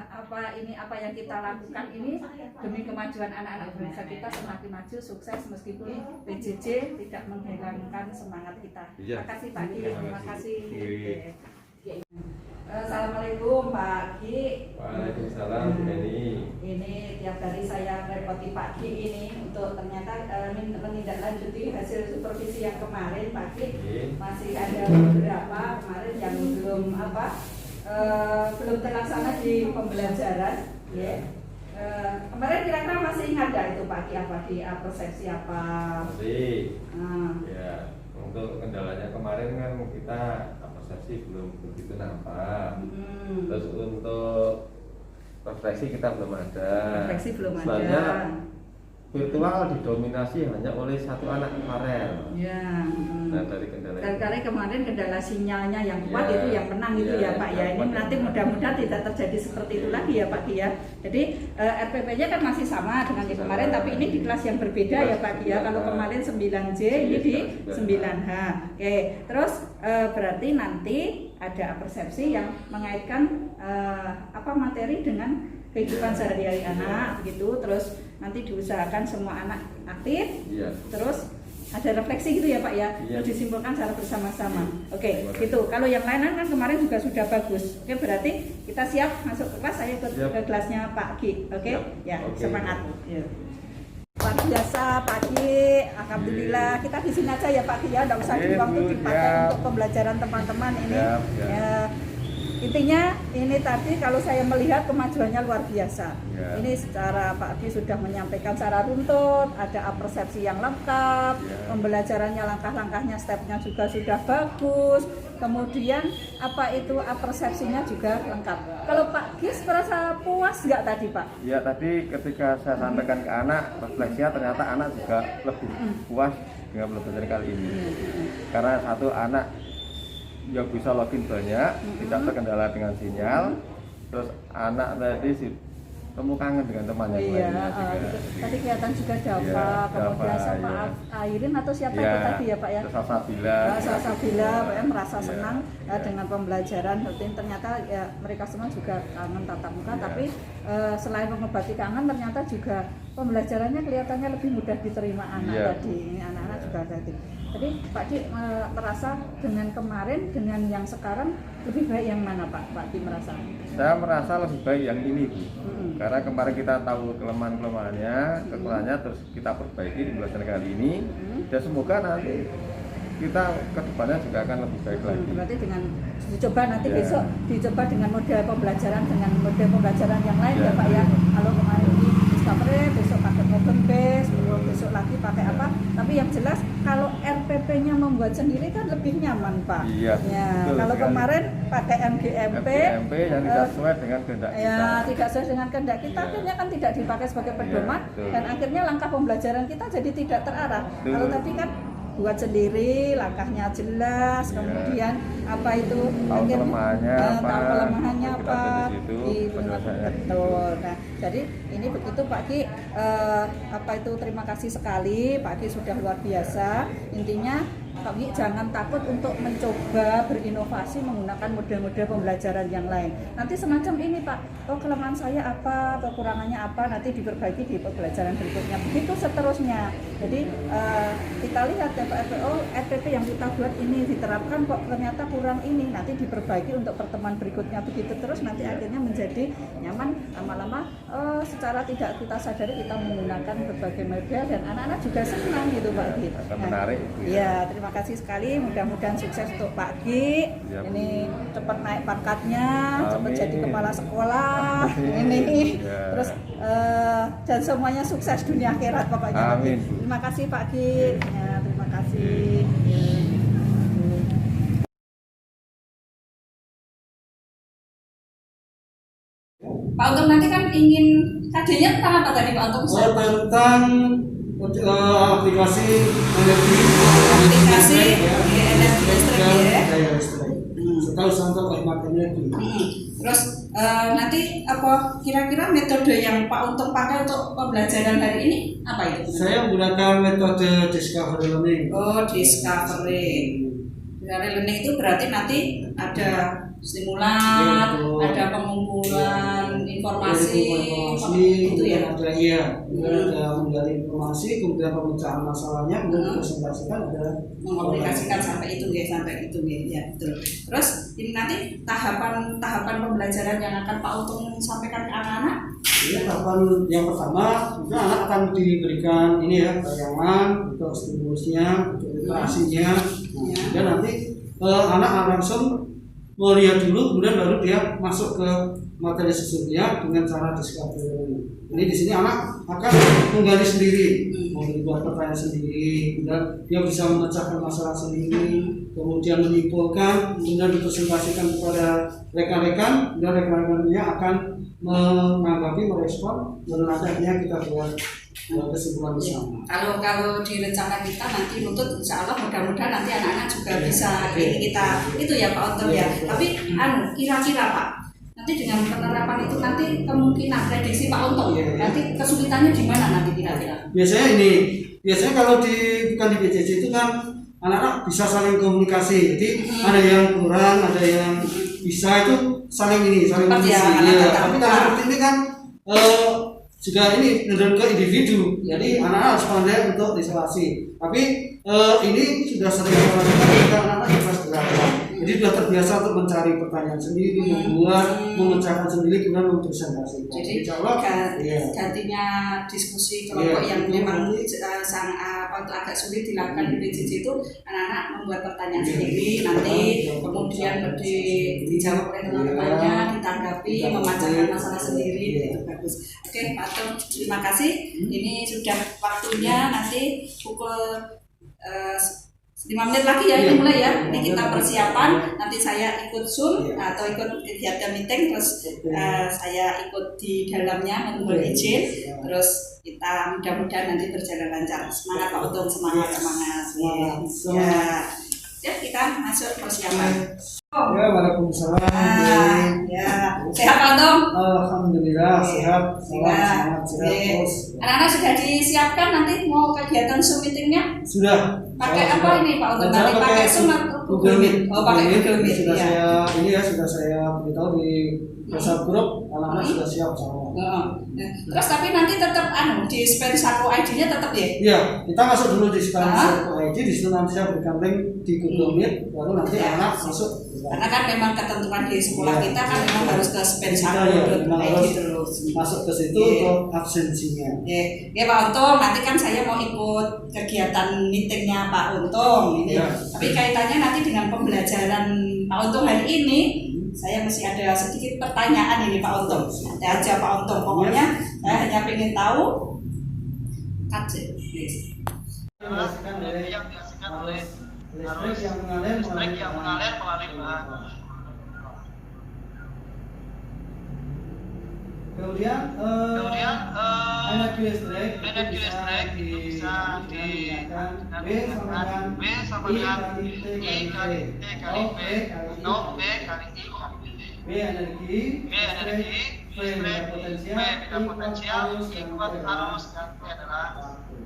apa yang kita lakukan ini demi kemajuan anak-anak bangsa kita semakin maju, sukses, meskipun PJJ tidak tidak menghilangkan semangat kita. Iya. Terima kasih Pak Ki, terima kasih. Iya. Assalamualaikum Pak Ki. Waalaikumsalam Bu Eni. Ini tiap hari saya merepoti Pak Ki ini untuk ternyata menindaklanjuti hasil supervisi yang kemarin Pak Ki. Masih ada beberapa kemarin yang belum belum terlaksana di pembelajaran. Ya. Kemarin kira-kira masih ingat nggak itu Pak Ki apa di persepsi apa? Masih. Ya, untuk kendalanya kemarin kan kita persepsi belum begitu nampak. Terus untuk refleksi kita belum ada. Refleksi belum ada. Soalnya virtual didominasi hanya oleh satu anak kemarin. Ya. Nah, dari kendala itu. Karena kemarin kendala sinyalnya yang kuat Ya, itu yang menang itu ya, ya Pak ya. Ini yang nanti kuat. mudah-mudahan tidak terjadi seperti itu lagi ya Pak ya. Jadi RPP-nya kan masih sama dengan yang kemarin, tapi ini di kelas yang berbeda ya Pak ya. Kalau kemarin 9J, ini di 9H. Oke, terus berarti nanti ada persepsi yang mengaitkan materi dengan kehidupan sehari-hari anak begitu. Terus nanti diusahakan semua anak aktif. Iya. Terus ada refleksi gitu ya Pak ya, Iya. disimpulkan secara bersama-sama. Oke, gitu. Kalau yang lain kan kemarin juga sudah bagus. Oke, berarti kita siap masuk ke kelas. Saya ikut ke kelasnya Pak Ki. Oke, ya Oke. semangat. Ya. Luar biasa Pak Ki, alhamdulillah. Kita di sini aja ya Pak Ki ya, nggak usah di waktu dipakai untuk pembelajaran teman-teman ini. Ya. Intinya ini tadi kalau saya melihat kemajuannya luar biasa. Ya. Ini secara Pak Ki sudah menyampaikan secara runtut, ada persepsi yang lengkap, pembelajarannya langkah-langkahnya, stepnya juga sudah bagus. Kemudian persepsinya juga lengkap. Kalau Pak Ki merasa puas nggak tadi Pak? Ya, tadi ketika saya sampaikan ke anak, refleksinya ternyata anak juga lebih puas dengan pembelajaran kali ini. Karena satu anak yang bisa login banyak, tidak terkendala dengan sinyal. Terus anak tadi temu kangen dengan temannya lainnya juga. Tadi kelihatan juga Dava, kemudian sama Airin atau siapa itu tadi ya Pak ya? Salsabila, Pak ya, merasa senang dengan pembelajaran rutin. Ternyata ya mereka semua juga kangen tatap muka, tapi selain mengobati kangen, ternyata juga pembelajarannya kelihatannya lebih mudah diterima anak tadi. Ini anak-anak juga tadi. Jadi Pak Ki merasa dengan kemarin dengan yang sekarang lebih baik yang mana Pak Ki merasa? Saya merasa lebih baik yang ini Bu. Karena kemarin kita tahu kelemahan-kelemahannya, kekurangannya, terus kita perbaiki di pembelajaran kali ini. Dan semoga nanti kita ke depannya juga akan lebih baik lagi. Berarti dengan dicoba nanti besok dicoba dengan model pembelajaran yang lain ya Pak ya. Kalau kemarin ini Discovery, besok pakai Open Base, besok lagi pakai apa? Tapi yang jelas kalau RPP-nya membuat sendiri kan lebih nyaman Pak. Iya. Ya, betul kalau sekali. kemarin pakai MGMP yang tidak sesuai dengan kehendak kita. Ya, tidak sesuai dengan kehendak kita, akhirnya kan tidak dipakai sebagai pedoman dan akhirnya langkah pembelajaran kita jadi tidak terarah. Kalau tadi kan buat sendiri, langkahnya jelas, kemudian apa itu tahu kelemahannya apa, betul. Nah, jadi ini begitu Pak Ki, terima kasih sekali Pak Ki, sudah luar biasa. Intinya Pak Ki jangan takut untuk mencoba berinovasi menggunakan model-model pembelajaran yang lain. Nanti semacam ini Pak, kelemahan saya apa, kekurangannya apa, nanti diperbaiki di pembelajaran berikutnya. Begitu seterusnya. Jadi kita lihat ya Pak RPP yang kita buat ini diterapkan kok ternyata kurang ini, nanti diperbaiki untuk pertemuan berikutnya. Begitu terus nanti akhirnya menjadi nyaman, lama-lama secara tidak kita sadari kita menggunakan berbagai media dan anak-anak juga senang gitu Pak Ki. Menarik. Ya, terima kasih sekali. Mudah-mudahan sukses untuk Pak Ki. Ini cepat naik pangkatnya, cepat jadi kepala sekolah. Ini terus dan semuanya sukses dunia akhirat pokoknya. Amin. Terima kasih Pak Ki. Ya, terima kasih. Ya. Pak Untung nanti kan ingin kajiannya tentang apa tadi Pak Untung? Tentang aplikasi energi listrik ya. Setelah sampai hemat energi. Terus nanti apa kira-kira metode yang Pak Untung pakai untuk pembelajaran hari ini apa itu? Saya menggunakan metode discovery learning. Oh, discovery. Relearning itu berarti nanti ada stimulan, ada pengumpulan informasi itu ya. Ada iya, kemudian ada menggali informasi, kemudian pemecahan masalahnya, kemudian presentasikan, ada mengaplikasikan sampai itu ya, ya betul. Terus ini nanti tahapan pembelajaran yang akan Pak Untung sampaikan ke anak-anak. Ini tahapan yang pertama, anak akan diberikan ini ya tayangan untuk stimulusnya, untuk literasinya, dan nanti anak langsung melihat dulu, kemudian baru dia masuk ke materi sesungguhnya dengan cara discovery. Jadi di sini anak akan menggali sendiri, membuat pertanyaan sendiri, kemudian dia bisa memecahkan masalah sendiri, kemudian menyimpulkan, kemudian dipresentasikan kepada rekan-rekan, dan rekan-rekannya akan menanggapi, merespon, dan akhirnya kita buat kesimpulan bersama. Kalau di rencana kita nanti untuk insya Allah mudah-mudahan nanti anak-anak juga bisa ini kita itu ya Pak Untung ya. Tapi kira-kira Pak, nanti dengan penerapan itu nanti kemungkinan prediksi Pak Untung nanti kesulitannya di mana nanti kira-kira? Biasanya kalau bukan di PJJ itu kan anak-anak bisa saling komunikasi. Jadi ada yang kurang, ada yang bisa itu saling mengisi. Tapi kalau seperti ini kan juga ini cenderung ke individu, jadi anak-anak harus pandai untuk isolasi. Tapi ini sudah sering dilakukan ketika anak-anak kelas belajar. Jadi sudah terbiasa untuk mencari pertanyaan sendiri, memecahkan sendiri, kemudian mempresentasikan. Jadi gantinya diskusi kelompok yang memang agak sulit dilakukan di PJJ itu anak-anak membuat pertanyaan sendiri, nanti kemudian dijawab oleh teman-temannya, ditanggapi, memecahkan masalah sendiri, itu bagus. Oke, Pak Untung, terima kasih. Ini sudah waktunya nanti pukul 5 menit lagi ya, ini mulai ya. Ini kita persiapan, nanti saya ikut Zoom atau ikut kegiatan meeting, terus saya ikut di dalamnya menunggu izin, terus kita mudah-mudahan nanti berjalan lancar. Semangat Pak Untung, semangat. Ya, kita masuk persiapan. Ya, waalaikumsalam. Sehat Pak Untung? Alhamdulillah sehat. Sehat. Anak-anak sudah disiapkan nanti mau kegiatan Zoom meetingnya? Sudah. Pakai apa ini Pak Untung? Nanti pakai Zoom atau Google Meet? Oh, pakai Google Meet. Sudah saya beritahu di WhatsApp grup, anak-anak sudah siap sama. Terus tapi nanti tetap di spend Sako ID-nya tetap ya? Iya, kita masuk dulu di spend Sako ID, di situ nanti saya berikan link di Google Meet, baru nanti anak masuk. Karena kan memang ketentuan di sekolah kita kan memang harus ke spend Sako ID terus. Masuk ke situ untuk absensinya. Ya Pak Untung, nanti kan saya mau ikut kegiatan meetingnya Pak Untung ini. Tapi kaitannya nanti dengan pembelajaran Pak Untung hari ini. Saya masih ada sedikit pertanyaan ini Pak Untung. Ada aja Pak Untung, pokoknya saya hanya ingin tahu. Listrik yang mengalir melalui bahan. Kemudian energi listrik bisa digunakan B sama dengan I kali T kali V atau B kali I kali D. B energi listrik, V beda potensial, I kuat arus, dan P adalah waktu.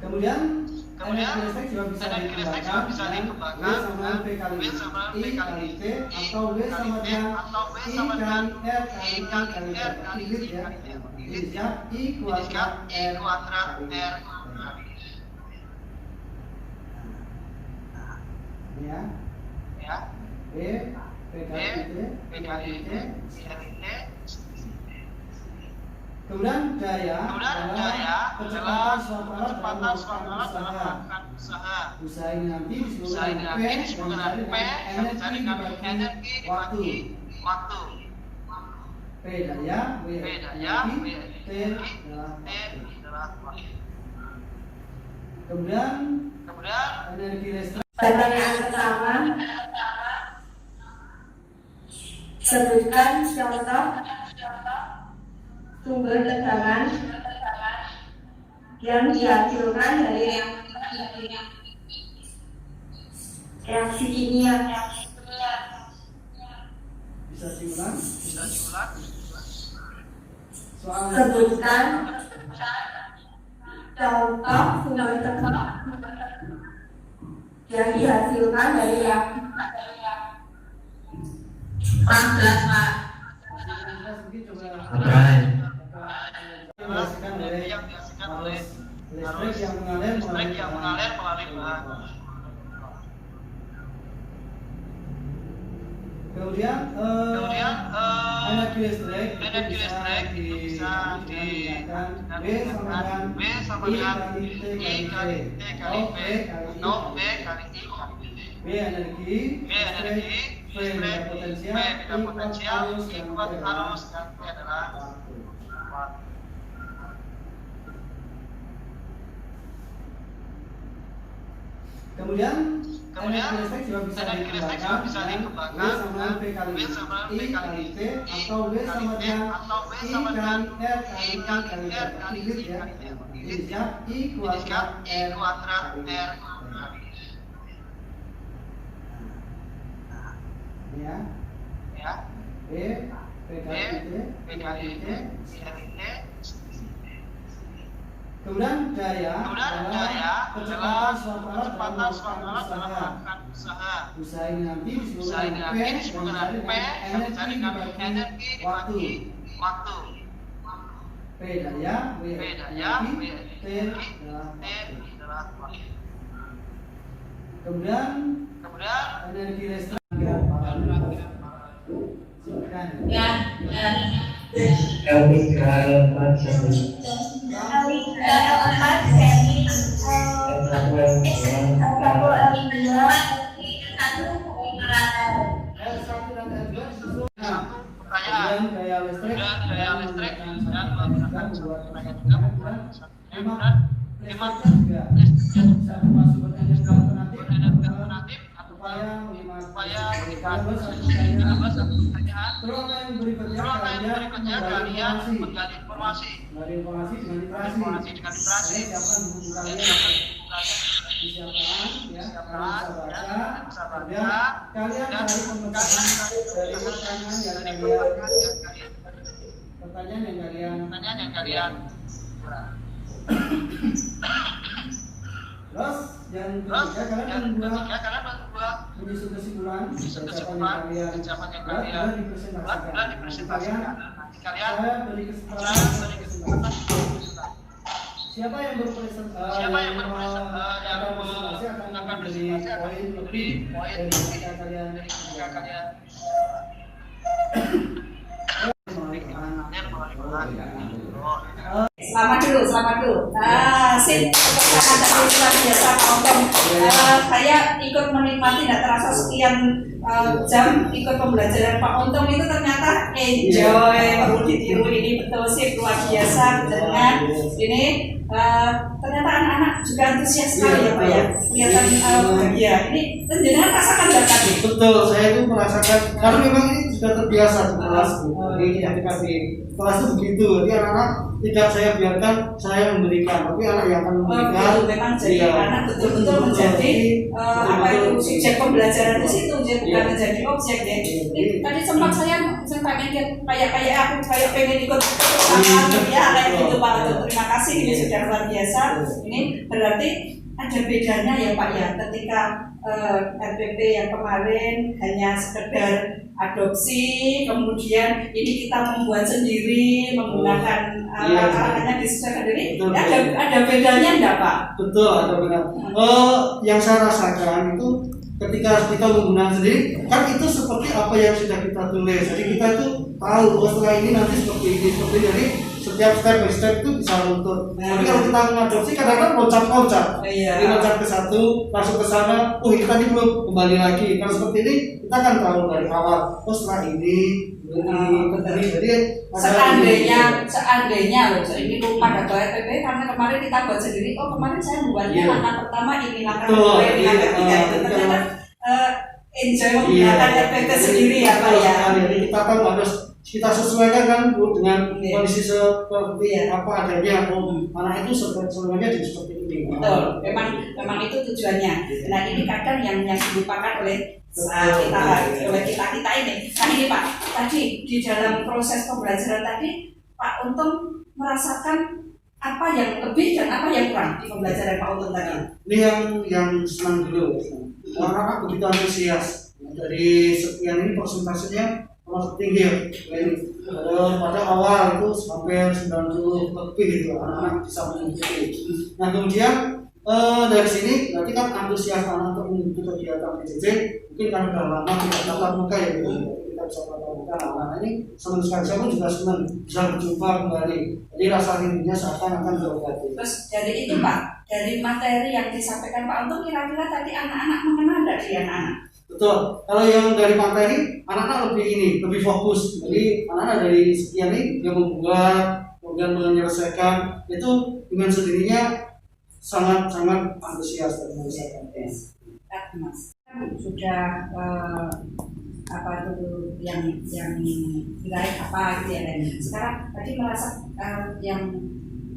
Kemudian energi listrik juga bisa dikembangkan B sama B kali I atau B sama dengan I kali R kali I ya. I kuadrat R kali ya. B kali T Kemudian daya adalah kecepatan suatu alat dalam melakukan usaha. Usaha ini nanti disebut dengan P dan energi dibagi waktu. P daya, W energi, T adalah waktu. Kemudian energi listrik. Pertanyaan pertama, sebutkan contoh sumber tegangan yang dihasilkan dari reaksi kimia. Bisa diulang? Soalnya. Sebutkan contoh sumber tebak yang dihasilkan dari yang 14 Pak. Dihasilkan oleh listrik yang mengalir melalui bahan. Kemudian energi listrik bisa digunakan B sama dengan I kali T kali V atau V kali I kali D. B energi listrik, V beda potensial, I kuat arus, dan T adalah kuat. Kemudian energi listrik juga bisa dikembangkan B sama V kali I atau W sama dengan I kali R kali I kali D. I kuadrat R kali ya. B kali D kali D. Kemudian daya adalah kecepatan suatu alat dalam melakukan usaha. Usaha ini nanti disebutkan P yang dicari dengan energi dibagi waktu. P daya, W energi, T adalah waktu. Kemudian energi listrik daya listrik dan menggunakan membuat juga bisa memasukkan energi alternatif supaya terus yang berikutnya kalian menggali informasi dengan literasi. Siapkan buku kalian disiapkan ya, kalian bisa baca. Kalian cari pemecahan dari pertanyaan yang kalian terus yang ketiga kalian membuat menyusun kesimpulan yang kalian dipresentasikan. Saya beri kesempatan. Siapa yang berpresentasi akan memberi poin lebih dari kalian. Selamat dulu. Sip. Pertanyaan luar biasa Pak Untung. Saya ikut menikmati, tidak terasa sekian jam ikut pembelajaran Pak Untung itu ternyata enjoy, perlu ditiru, ini betul sih luar biasa dengan ini. Ternyata anak-anak juga antusias sekali ya Pak ya, kelihatan bahagia. Ini jenengan rasakan nggak tadi? Betul, saya itu merasakan karena memang ini sudah terbiasa di kelas. Ketika di kelas itu begitu, jadi anak-anak tidak saya biarkan saya memberikan, tapi anak yang akan memberikan. Memang jadi anak betul-betul menjadi subjek pembelajaran di situ, bukan menjadi objek ya. Tadi sempat saya pengen kayak pengen ikut ya kayak gitu Pak. Terima kasih, ini sudah luar biasa. Ini berarti ada bedanya ya Pak ya, ketika RPP yang kemarin hanya sekedar adopsi, kemudian ini kita membuat sendiri menggunakan alat-alatnya disesuaikan sendiri. Ada bedanya enggak Pak? Betul, ada benar. Yang saya rasakan itu ketika kita menggunakan sendiri, kan itu seperti apa yang sudah kita tulis. Jadi kita itu tahu setelah ini nanti seperti ini. Jadi setiap step by step itu bisa luntur. Tapi kalau kita mengadopsi kadang-kadang loncat-loncat. Jadi loncat ke satu, langsung ke sana. Ini tadi belum kembali lagi. Kalau seperti ini kita kan tahu dari awal. Setelah ini. Jadi seandainya loh, ini lupa data RPP karena kemarin kita buat sendiri. Kemarin saya membuatnya langkah pertama ini, langkah kedua ini, langkah ketiga itu ternyata enjoy menggunakan RPP sendiri ya Pak ya. Jadi kita kan harus kita sesuaikan kan dengan kondisi seperti apa adanya. Anak itu sebenarnya seperti ini. Betul, memang itu tujuannya. Nah ini kadang yang dilupakan oleh kita ini. Nah ini Pak, tadi di dalam proses pembelajaran tadi Pak Untung merasakan apa yang lebih dan apa yang kurang di pembelajaran Pak Untung tadi? Ini yang senang dulu. Anak-anak begitu antusias. Dari sekian ini persentasenya termasuk tinggi ya. Pada awal itu hampir 90 lebih gitu anak-anak bisa mengikuti. Nah kemudian dari sini berarti kan antusias anak untuk mengikuti kegiatan PJJ mungkin karena sudah lama tidak tatap muka ya gitu. Kita bisa tatap muka anak-anak ini senang sekali, saya pun juga senang bisa berjumpa kembali. Jadi rasa rindunya seakan-akan terobati. Terus dari itu Pak, dari materi yang disampaikan Pak Untung kira-kira tadi anak-anak mengenal dari anak-anak? Betul. Kalau yang dari materi anak-anak lebih fokus. Jadi anak-anak dari sekian ini yang membuat kemudian menyelesaikan itu dengan sendirinya sangat antusias dan menyelesaikan. Mas sudah apa itu yang diraih apa gitu ya. Sekarang tadi merasa yang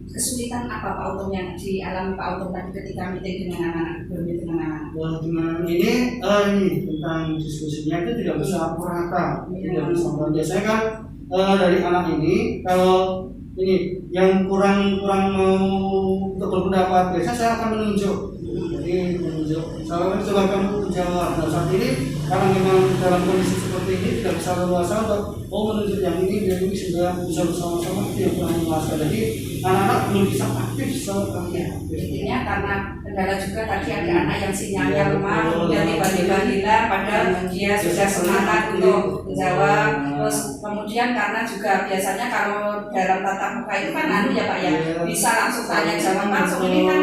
kesulitan apa Pak Untung yang dialami Pak Untung tadi ketika meeting dengan anak-anak? Dengan ini tentang diskusinya itu tidak bisa merata, tidak bisa merata. Biasanya kan dari anak ini kalau ini yang kurang mau untuk berpendapat, biasanya saya akan menunjuk. Jadi menunjuk, saya coba kamu menjawab. Nah saat ini karena memang dalam kondisi seperti ini tidak bisa leluasa untuk menunjuk yang ini dan ini sudah bisa bersama-sama itu yang kurang leluasa. Jadi anak-anak belum bisa aktif intinya karena kendala juga tadi ada anak yang sinyalnya lemah kemudian tiba-tiba hilang padahal dia sudah semangat untuk menjawab. Terus kemudian karena juga biasanya kalau dalam tatap muka itu kan ya Pak ya bisa langsung tanya jawab langsung. Ini kan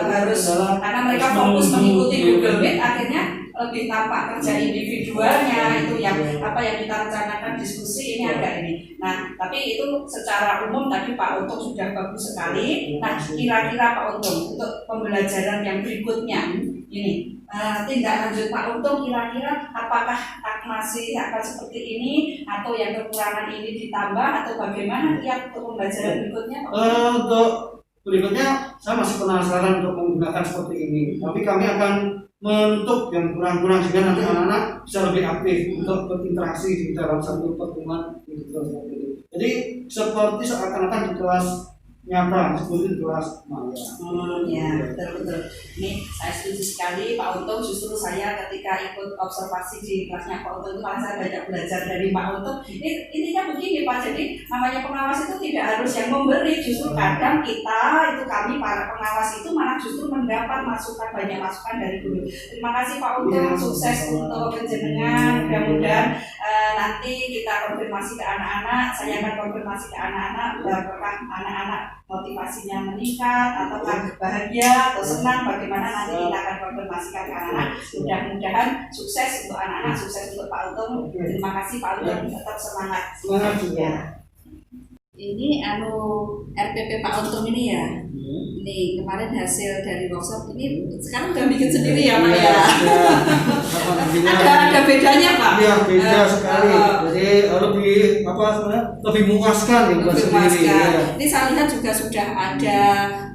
harus karena mereka fokus mengikuti Google Meet akhirnya lebih tampak kerja individualnya itu yang apa yang kita rencanakan diskusi ini ada ini. Nah tapi itu secara umum tadi Pak Untung sudah bagus sekali. Nah kira-kira Pak Untung untuk pembelajaran yang berikutnya ini tindak lanjut Pak Untung kira-kira apakah masih akan seperti ini atau yang kekurangan ini ditambah atau bagaimana lihat untuk pembelajaran berikutnya Pak? Untuk berikutnya saya masih penasaran untuk menggunakan seperti ini. Tapi kami akan menutup yang kurang-kurang sehingga nanti anak-anak bisa lebih aktif untuk berinteraksi di dalam satu pertemuan jadi seperti seakan-akan di kelas nyata, seperti di kelas maya. Ya betul. Ini saya setuju sekali Pak Untung. Justru saya ketika ikut observasi di kelasnya Pak Untung itu malah saya banyak belajar dari Pak Untung. Intinya begini Pak, jadi namanya pengawas itu tidak harus yang memberi, justru kadang kita itu kami para pengawas itu malah justru mendapat banyak masukan dari guru. Terima kasih Pak Untung, sukses untuk penjenengan. Mudah-mudahan nanti kita konfirmasi ke anak-anak. Saya akan konfirmasi ke anak-anak apakah anak-anak motivasinya meningkat atau bahagia atau senang, bagaimana nanti kita akan konfirmasikan ke anak-anak. Mudah-mudahan sukses untuk anak-anak, sukses untuk Pak Untung. Terima kasih Pak Untung, tetap semangat. Ya. Ini RPP Pak Untung ini ya. Ini kemarin hasil dari workshop ini sekarang udah bikin sendiri ya Pak ya. Ada bedanya Pak? Iya beda sekali. Jadi lebih memuaskan ya buat sendiri. Ini saya lihat juga sudah ada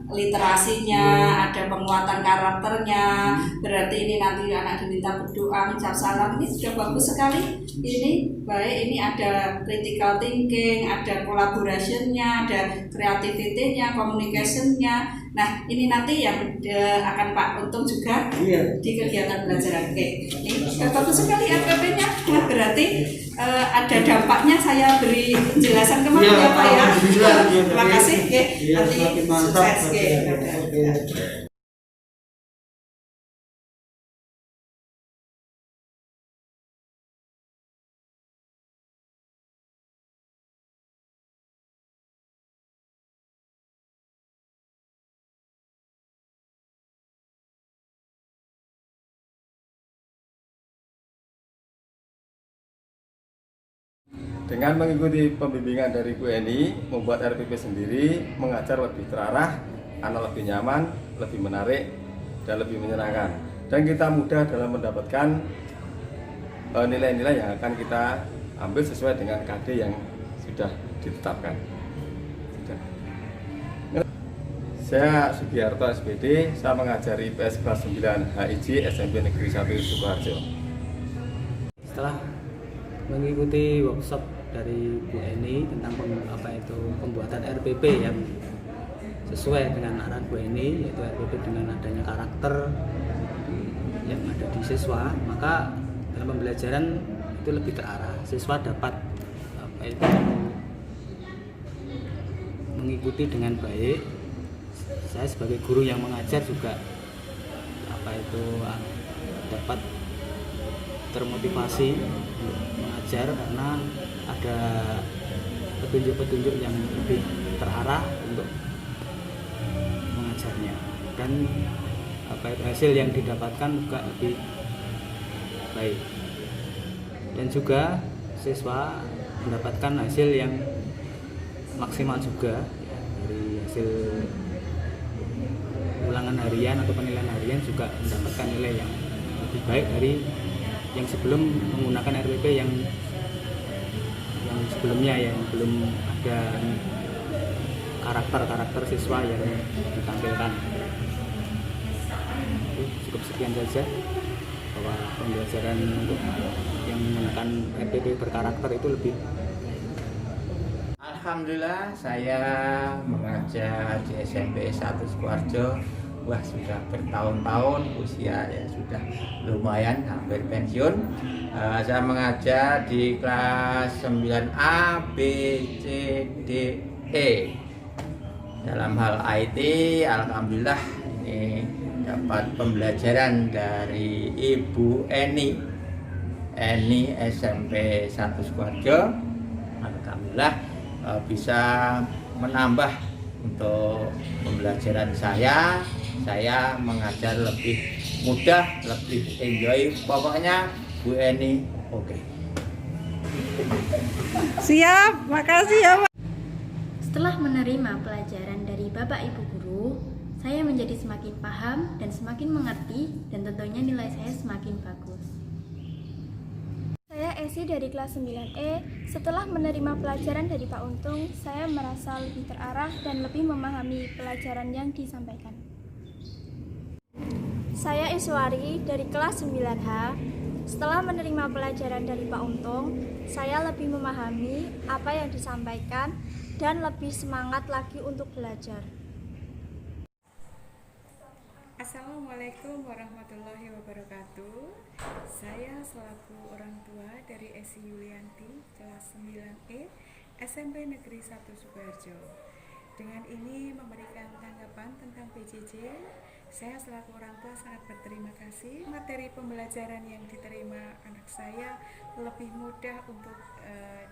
literasinya, ada penguatan karakternya. Berarti ini nanti anak diminta berdoa, mengucap salam. Ini sudah bagus sekali. Ini baik, ini ada critical thinking, ada collaboration-nya, ada creativity-nya, communication-nya. Nah, ini nanti yang akan Pak Untung juga di kegiatan belajar. Oke, ini sudah bagus sekali RPP-nya. Nah, berarti ada dampaknya saya beri penjelasan kemarin ya Pak ya. Terima kasih. Nanti sukses. Dengan mengikuti pembimbingan dari Bu Eni, membuat RPP sendiri, mengajar lebih terarah, anak lebih nyaman, lebih menarik, dan lebih menyenangkan. Dan kita mudah dalam mendapatkan nilai-nilai yang akan kita ambil sesuai dengan KD yang sudah ditetapkan. Saya Sugiharto SPD, saya mengajari IPS kelas 9 HIJ SMP Negeri 1 Sukoharjo. Setelah mengikuti workshop dari Bu Eni tentang pembuatan RPP yang sesuai dengan arahan Bu Eni, yaitu RPP dengan adanya karakter yang ada di siswa, maka dalam pembelajaran itu lebih terarah. Siswa dapat mengikuti dengan baik. Saya sebagai guru yang mengajar juga dapat termotivasi untuk mengajar karena ada petunjuk-petunjuk yang lebih terarah untuk mengajarnya, dan hasil yang didapatkan juga lebih baik, dan juga siswa mendapatkan hasil yang maksimal juga dari hasil ulangan harian atau penilaian harian, juga mendapatkan nilai yang lebih baik dari yang sebelum menggunakan RPP yang sebelumnya, yang belum ada karakter siswa yang ditampilkan. Cukup sekian saja, bahwa pembelajaran untuk yang menggunakan RPP berkarakter itu lebih. Alhamdulillah, saya mengajar di SMP 1 Sukoharjo. Wah, sudah bertahun-tahun, usia ya sudah lumayan, hampir pensiun. Saya mengajar di kelas 9A, B, C, D, E. Dalam hal IT, alhamdulillah ini dapat pembelajaran dari Ibu Eni SMP 1 Sukoharjo. Alhamdulillah bisa menambah untuk pembelajaran saya mengajar lebih mudah, lebih enjoy. Pokoknya Bu Eni oke. Siap, makasih ya Pak. Setelah menerima pelajaran dari Bapak Ibu Guru, saya menjadi semakin paham dan semakin mengerti, dan tentunya nilai saya semakin bagus. Saya Esi dari kelas 9E. Setelah menerima pelajaran dari Pak Untung, saya merasa lebih terarah dan lebih memahami pelajaran yang disampaikan. Saya Iswari dari kelas 9H. Setelah menerima pelajaran dari Pak Untung, saya lebih memahami apa yang disampaikan dan lebih semangat lagi untuk belajar. Assalamualaikum warahmatullahi wabarakatuh. Saya selaku orang tua dari Esi Yulianti, kelas 9E, SMP Negeri 1 Sukoharjo. Dengan ini memberikan tanggapan tentang PJJ, saya selaku orang tua sangat berterima kasih. Materi pembelajaran yang diterima anak saya lebih mudah untuk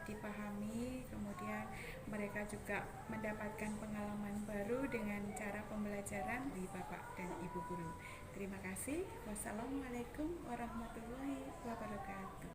dipahami, kemudian mereka juga mendapatkan pengalaman baru dengan cara pembelajaran dari Bapak dan Ibu Guru. Terima kasih. Wassalamualaikum warahmatullahi wabarakatuh.